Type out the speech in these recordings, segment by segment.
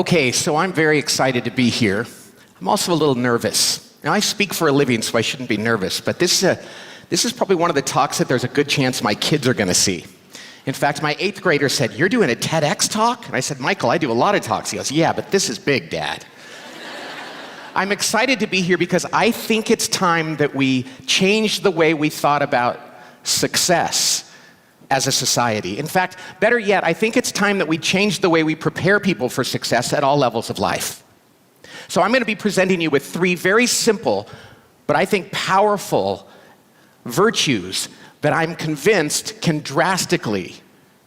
Okay, so I'm very excited to be here. I'm also a little nervous. Now, I speak for a living, so I shouldn't be nervous, but this is probably one of the talks that there's a good chance my kids are going to see. In fact, my 8th grader said, "You're doing a TEDx talk?" And I said, "Michael, I do a lot of talks." He goes, "Yeah, but this is big, Dad." I'm excited to be here because I think it's time that we change the way we thought about success as a society. In fact, better yet, I think it's time that we change the way we prepare people for success at all levels of life. So I'm going to be presenting you with 3 very simple, but I think powerful virtues that I'm convinced can drastically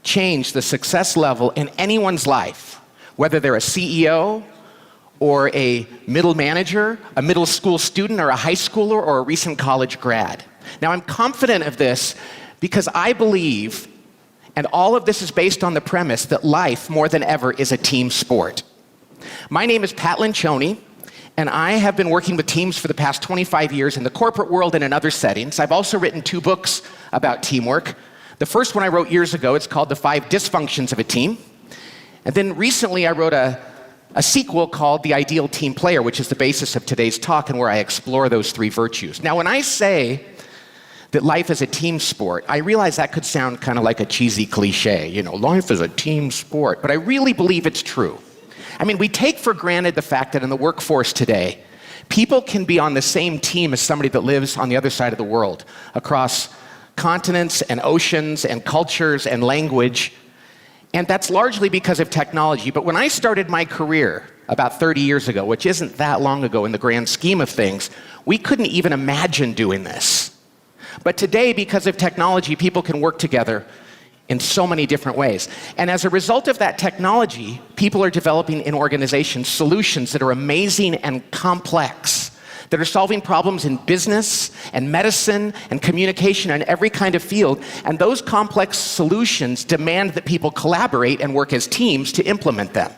change the success level in anyone's life, whether they're a CEO or a middle manager, a middle school student, or a high schooler, or a recent college grad. Now, I'm confident of this because I believe, and all of this is based on the premise, that life, more than ever, is a team sport. My name is Pat Lencioni, and I have been working with teams for the past 25 years in the corporate world and in other settings. I've also written 2 books about teamwork. The first one I wrote years ago, it's called The 5 Dysfunctions of a Team. And then recently I wrote a sequel called The Ideal Team Player, which is the basis of today's talk and where I explore those 3 virtues. Now, when I say that life is a team sport, I realize that could sound kind of like a cheesy cliche, life is a team sport, but I really believe it's true. I mean, we take for granted the fact that in the workforce today, people can be on the same team as somebody that lives on the other side of the world, across continents and oceans and cultures and language, and that's largely because of technology. But when I started my career about 30 years ago, which isn't that long ago in the grand scheme of things, we couldn't even imagine doing this. But today, because of technology, people can work together in so many different ways. And as a result of that technology, people are developing in organizations solutions that are amazing and complex, that are solving problems in business and medicine and communication and every kind of field. And those complex solutions demand that people collaborate and work as teams to implement them.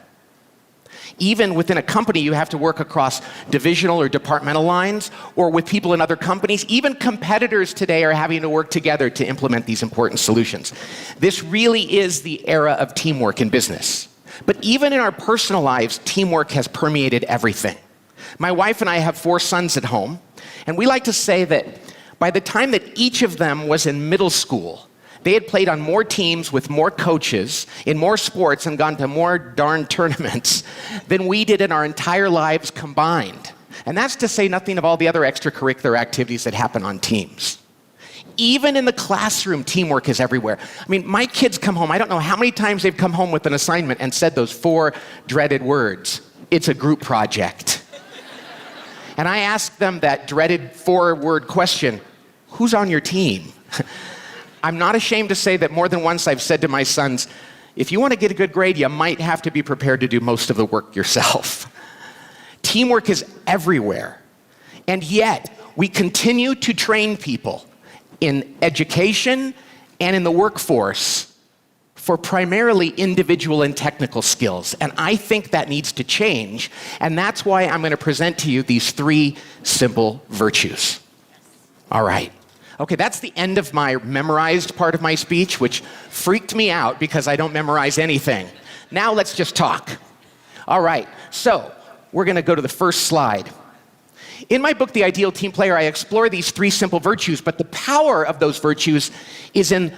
Even within a company, you have to work across divisional or departmental lines, or with people in other companies. Even competitors today are having to work together to implement these important solutions. This really is the era of teamwork in business. But even in our personal lives, teamwork has permeated everything. My wife and I have 4 sons at home, and we like to say that by the time that each of them was in middle school, they had played on more teams with more coaches, in more sports, and gone to more darn tournaments than we did in our entire lives combined. And that's to say nothing of all the other extracurricular activities that happen on teams. Even in the classroom, teamwork is everywhere. I mean, my kids come home, I don't know how many times they've come home with an assignment and said those 4 dreaded words. It's a group project. And I ask them that dreaded 4-word question, who's on your team? I'm not ashamed to say that more than once I've said to my sons, if you want to get a good grade, you might have to be prepared to do most of the work yourself. Teamwork is everywhere. And yet, we continue to train people in education and in the workforce for primarily individual and technical skills. And I think that needs to change. And that's why I'm going to present to you these 3 simple virtues. All right. Okay, that's the end of my memorized part of my speech, which freaked me out because I don't memorize anything. Now let's just talk. All right, so we're going to go to the first slide. In my book, The Ideal Team Player, I explore these 3 simple virtues, but the power of those virtues is in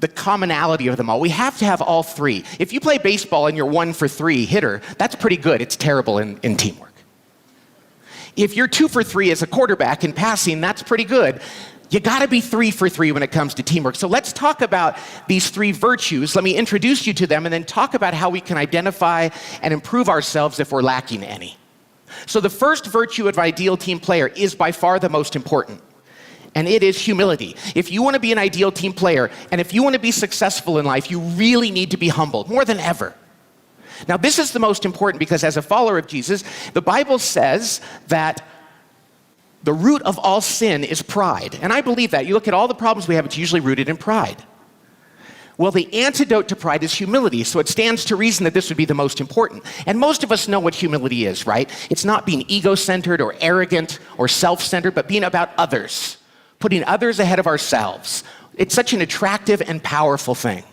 the commonality of them all. We have to have all 3. If you play baseball and you're 1 for 3 hitter, that's pretty good. It's terrible in teamwork. If you're 2 for 3 as a quarterback in passing, that's pretty good. You gotta be 3 for 3 when it comes to teamwork. So let's talk about these 3 virtues. Let me introduce you to them and then talk about how we can identify and improve ourselves if we're lacking any. So the first virtue of ideal team player is by far the most important, and it is humility. If you wanna be an ideal team player, and if you wanna be successful in life, you really need to be humbled, more than ever. Now this is the most important because as a follower of Jesus, the Bible says that the root of all sin is pride. And I believe that. You look at all the problems we have, it's usually rooted in pride. Well, the antidote to pride is humility, so it stands to reason that this would be the most important. And most of us know what humility is, right? It's not being ego-centered or arrogant or self-centered, but being about others, putting others ahead of ourselves. It's such an attractive and powerful thing.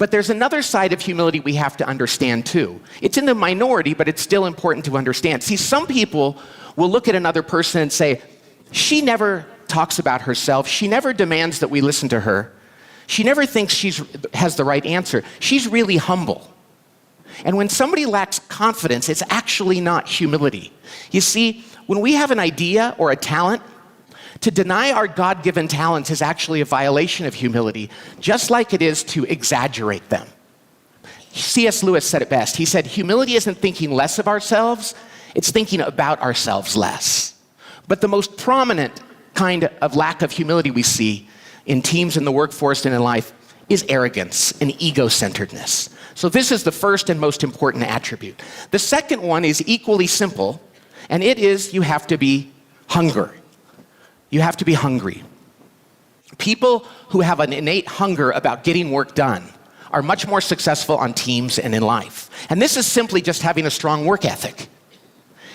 But there's another side of humility we have to understand too. It's in the minority, but it's still important to understand. See, some people will look at another person and say, she never talks about herself. She never demands that we listen to her. She never thinks she has the right answer. She's really humble. And when somebody lacks confidence, it's actually not humility. You see, when we have an idea or a talent, to deny our God-given talents is actually a violation of humility, just like it is to exaggerate them. C.S. Lewis said it best. He said, humility isn't thinking less of ourselves, it's thinking about ourselves less. But the most prominent kind of lack of humility we see in teams, in the workforce, and in life is arrogance and ego-centeredness. So this is the first and most important attribute. The second one is equally simple, and it is you have to be hungry. You have to be hungry. People who have an innate hunger about getting work done are much more successful on teams and in life. And this is simply just having a strong work ethic.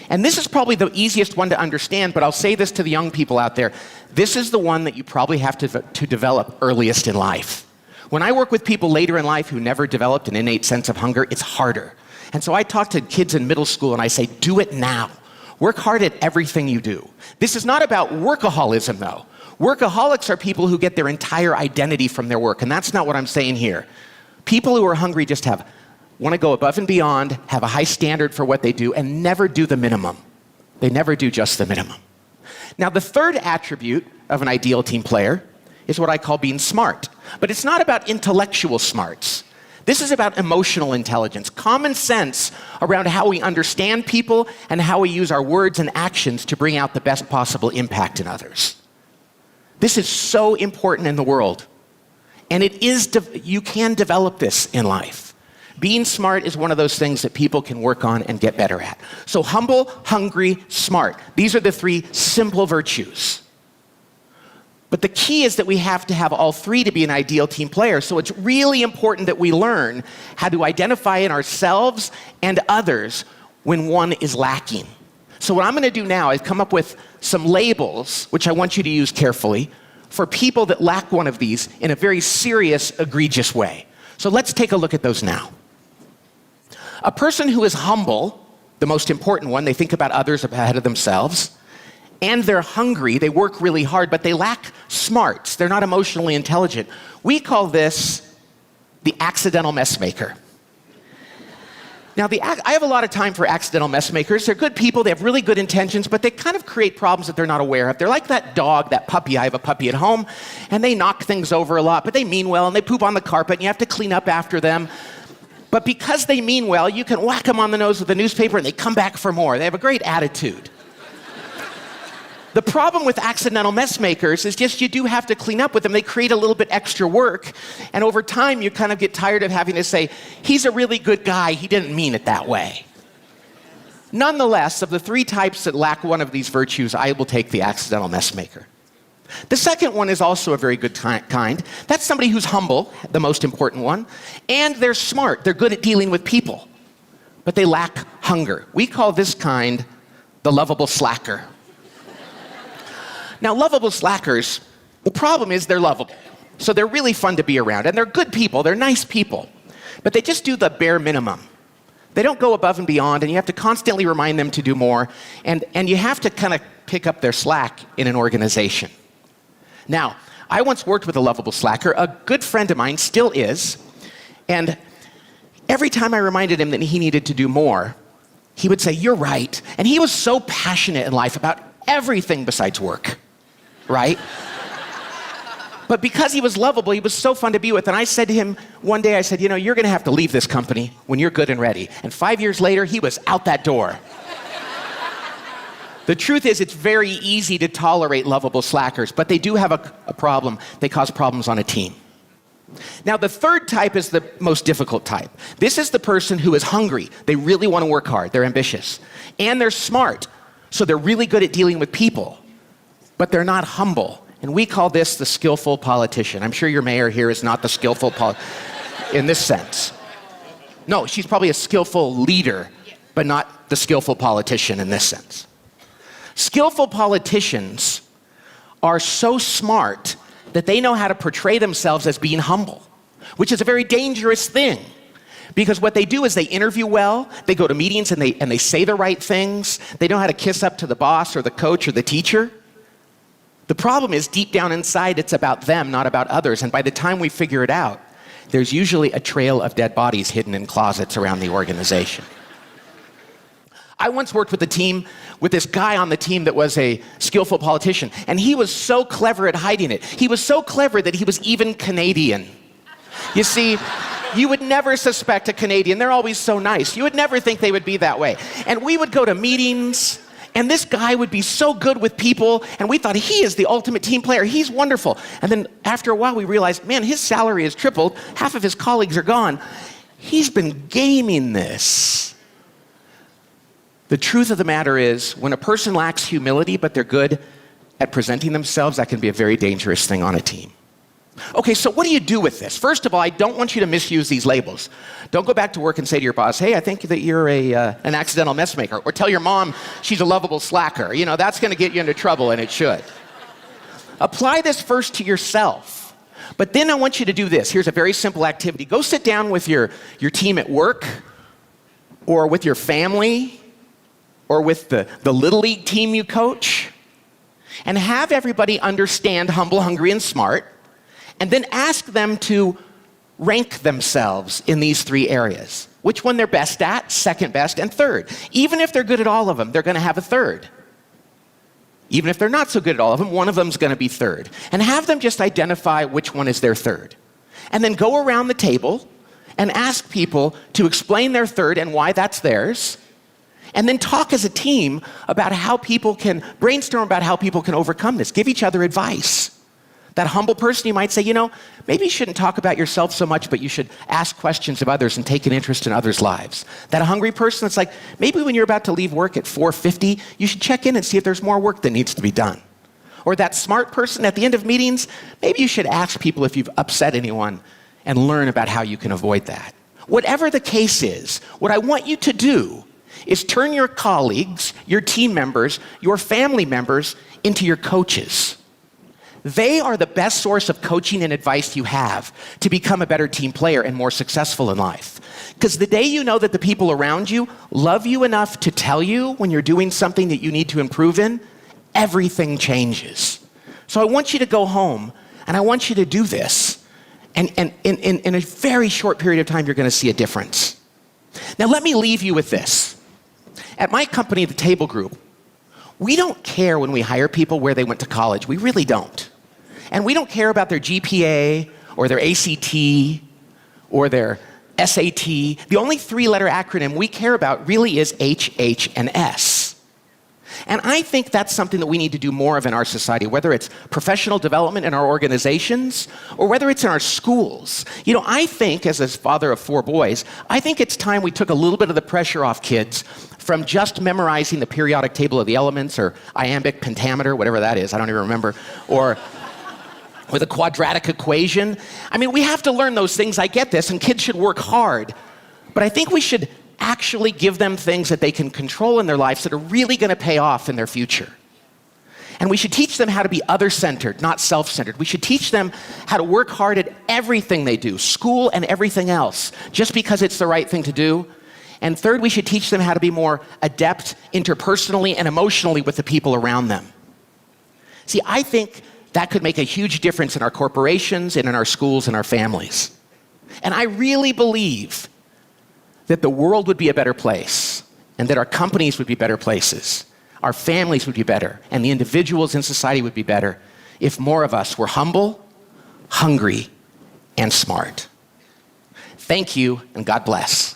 And this is probably the easiest one to understand, but I'll say this to the young people out there. This is the one that you probably have to develop earliest in life. When I work with people later in life who never developed an innate sense of hunger, it's harder. And so I talk to kids in middle school and I say, do it now. Work hard at everything you do. This is not about workaholism, though. Workaholics are people who get their entire identity from their work, and that's not what I'm saying here. People who are hungry just want to go above and beyond, have a high standard for what they do, and never do the minimum. They never do just the minimum. Now, the third attribute of an ideal team player is what I call being smart. But it's not about intellectual smarts. This is about emotional intelligence, common sense around how we understand people and how we use our words and actions to bring out the best possible impact in others. This is so important in the world. And you can develop this in life. Being smart is one of those things that people can work on and get better at. So humble, hungry, smart. These are the three simple virtues. But the key is that we have to have all three to be an ideal team player. So it's really important that we learn how to identify in ourselves and others when one is lacking. So what I'm going to do now is come up with some labels, which I want you to use carefully, for people that lack one of these in a very serious, egregious way. So let's take a look at those now. A person who is humble, the most important one, they think about others ahead of themselves, and they're hungry, they work really hard, but they lack smarts. They're not emotionally intelligent. We call this the accidental mess maker. Now, I have a lot of time for accidental mess makers. They're good people, they have really good intentions, but they kind of create problems that they're not aware of. They're like that dog, that puppy. I have a puppy at home, and they knock things over a lot, but they mean well, and they poop on the carpet, and you have to clean up after them. But because they mean well, you can whack them on the nose with a newspaper, and they come back for more. They have a great attitude. The problem with accidental mess makers is just you do have to clean up with them. They create a little bit extra work, and over time you kind of get tired of having to say, he's a really good guy, he didn't mean it that way. Nonetheless, of the three types that lack one of these virtues, I will take the accidental mess maker. The second one is also a very good kind. That's somebody who's humble, the most important one, and they're smart. They're good at dealing with people, but they lack hunger. We call this kind the lovable slacker. Now, lovable slackers, the problem is they're lovable. So they're really fun to be around, and they're good people, they're nice people, but they just do the bare minimum. They don't go above and beyond, and you have to constantly remind them to do more, and you have to kind of pick up their slack in an organization. Now, I once worked with a lovable slacker. A good friend of mine still is, and every time I reminded him that he needed to do more, he would say, "You're right." And he was so passionate in life about everything besides work, right? But because he was lovable, he was so fun to be with. And I said to him one day, I said, "You know, you're going to have to leave this company when you're good and ready." And 5 years later, he was out that door. The truth is, it's very easy to tolerate lovable slackers, but they do have a problem. They cause problems on a team. Now, the third type is the most difficult type. This is the person who is hungry. They really want to work hard. They're ambitious. And they're smart. So they're really good at dealing with people. But they're not humble. And we call this the skillful politician. I'm sure your mayor here is not the skillful in this sense. No, she's probably a skillful leader, but not the skillful politician in this sense. Skillful politicians are so smart that they know how to portray themselves as being humble. which is a very dangerous thing. Because what they do is they interview well, they go to meetings and they say the right things, they know how to kiss up to the boss or the coach or the teacher. The problem is, deep down inside, it's about them, not about others. And by the time we figure it out, there's usually a trail of dead bodies hidden in closets around the organization. I once worked with a team with this guy on the team that was a skillful politician, and he was so clever at hiding it. He was so clever that he was even Canadian. You see, you would never suspect a Canadian. They're always so nice. You would never think they would be that way. And we would go to meetings, and this guy would be so good with people, and we thought he is the ultimate team player. He's wonderful. And then after a while, we realized, man, his salary has tripled. Half of his colleagues are gone. He's been gaming this. The truth of the matter is, when a person lacks humility, but they're good at presenting themselves, that can be a very dangerous thing on a team. Okay, so what do you do with this? First of all, I don't want you to misuse these labels. Don't go back to work and say to your boss, hey, I think that you're an accidental mess maker. Or tell your mom she's a lovable slacker. You know, that's going to get you into trouble, and it should. Apply this first to yourself. But then I want you to do this. Here's a very simple activity. Go sit down with your team at work, or with your family, or with the Little League team you coach, and have everybody understand humble, hungry, and smart, and then ask them to rank themselves in these three areas. Which one they're best at, second best, and third. Even if they're good at all of them, they're going to have a third. Even if they're not so good at all of them, one of them's going to be third. And have them just identify which one is their third. And then go around the table and ask people to explain their third and why that's theirs. And then talk as a team about how people can brainstorm about how people can overcome this. Give each other advice. That humble person, you might say, you know, maybe you shouldn't talk about yourself so much, but you should ask questions of others and take an interest in others' lives. That hungry person, it's like, maybe when you're about to leave work at 4:50, you should check in and see if there's more work that needs to be done. Or that smart person at the end of meetings, maybe you should ask people if you've upset anyone and learn about how you can avoid that. Whatever the case is, what I want you to do is turn your colleagues, your team members, your family members into your coaches. They are the best source of coaching and advice you have to become a better team player and more successful in life. Because the day you know that the people around you love you enough to tell you when you're doing something that you need to improve in, everything changes. So I want you to go home and I want you to do this. And in a very short period of time, you're going to see a difference. Now let me leave you with this. At my company, the Table Group, we don't care when we hire people where they went to college. We really don't. And we don't care about their GPA or their ACT or their SAT. The only three-letter acronym we care about really is H, H, and S. And I think that's something that we need to do more of in our society, whether it's professional development in our organizations or whether it's in our schools. You know, I think, as a father of 4 boys, I think it's time we took a little bit of the pressure off kids from just memorizing the periodic table of the elements or iambic pentameter, whatever that is, I don't even remember, or the quadratic equation. I mean, we have to learn those things, I get this, and kids should work hard. But I think we should actually give them things that they can control in their lives that are really going to pay off in their future. And we should teach them how to be other-centered, not self-centered. We should teach them how to work hard at everything they do, school and everything else, just because it's the right thing to do. And third, we should teach them how to be more adept interpersonally and emotionally with the people around them. See, I think that could make a huge difference in our corporations and in our schools and our families. And I really believe that the world would be a better place and that our companies would be better places. Our families would be better and the individuals in society would be better if more of us were humble, hungry, and smart. Thank you, and God bless.